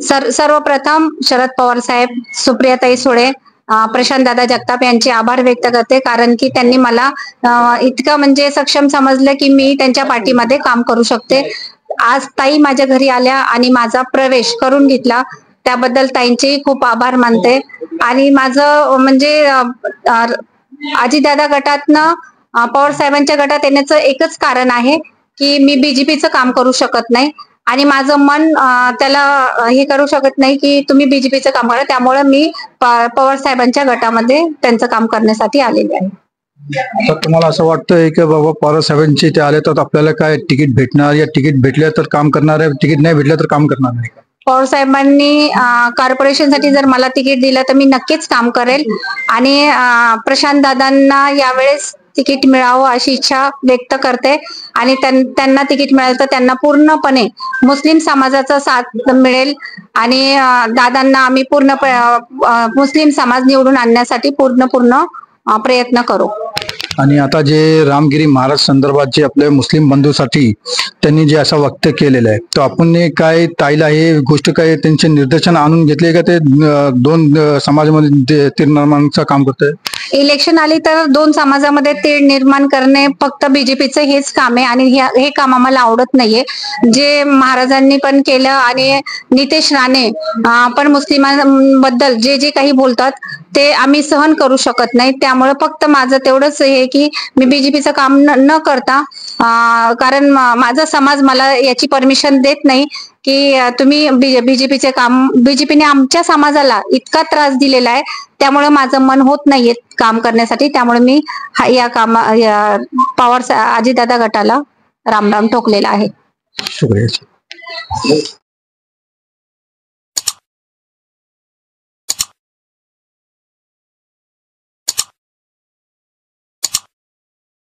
सर्वप्रथम शरद पवार साहेब, सुप्रियाताई सुळे, प्रशांत दादा जगताप यांचे आभार व्यक्त करते, कारण की त्यांनी मला इतकं म्हणजे सक्षम समजलं की मी त्यांच्या पाठीमध्ये काम करू शकते. आज ताई माझ्या घरी आल्या आणि माझा प्रवेश करून घेतला, त्याबद्दल ताईंचे खूप आभार मानते. आणि माझं म्हणजे अजितदादा गटातनं पवार साहेबांच्या गटात येण्याचं एकच कारण आहे की मी बीजेपीचं काम करू शकत नाही आणि माझं मन त्याला हे करू शकत नाही की तुम्ही बीजेपीचं काम करा. त्यामुळे मी पवार साहेबांच्या गटामध्ये त्यांचं काम करण्यासाठी आलेले आहे. तर तुम्हाला असं वाटतंय की बाबा पवार साहेबांचे ते आले तर आपल्याला काय तिकीट भेटणार, या तिकीट भेटलं तर काम करणार आहे, तिकीट नाही भेटलं तर काम करणार नाही? पवार साहेबांनी कॉर्पोरेशनसाठी जर मला तिकीट दिलं तर मी नक्कीच काम करेल आणि प्रशांत दादांना यावेळेस तिकीट मिळावं अशी इच्छा व्यक्त करते. आणि त्यांना तिकीट मिळालं तर त्यांना पूर्णपणे मुस्लिम समाजाचा साथ मिळेल आणि दादांना आम्ही पूर्ण मुस्लिम समाज निवडून आणण्यासाठी पूर्ण प्रयत्न करू. आणि आता जे रामगिरी महाराज संदर्भात जे आपल्या मुस्लिम बंधूसाठी त्यांनी जे असं वक्तव्य केलेलं आहे, तर आपण काय ताईला हे गोष्ट काय त्यांचे निर्देशन आणून घेतले का ते दोन समाजामध्ये तीर निर्माणाचं काम करतंय? इलेक्शन आली तर दोन समाजामध्ये तीळ निर्माण करणे फक्त बीजेपीचं हेच काम आहे आणि हे काम आम्हाला आवडत नाहीये. जे महाराजांनी पण केलं आणि नितेश राणे पण मुस्लिमांबद्दल जे जे काही बोलतात ते आम्ही सहन करू शकत नाही. त्यामुळे फक्त माझं तेवढंच हे की मी बीजेपीचं काम न करता, कारण माझा समाज मला याची परमिशन देत नाही की तुम्ही बीजेपीचे काम, बीजेपीने आमच्या समाजाला इतका त्रास दिलेला आहे, त्यामुळे माझं मन होत नाहीये काम करण्यासाठी. त्यामुळे मी पवार अजितदादा गटाला रामराम ठोकलेला आहे. शुक्रिया.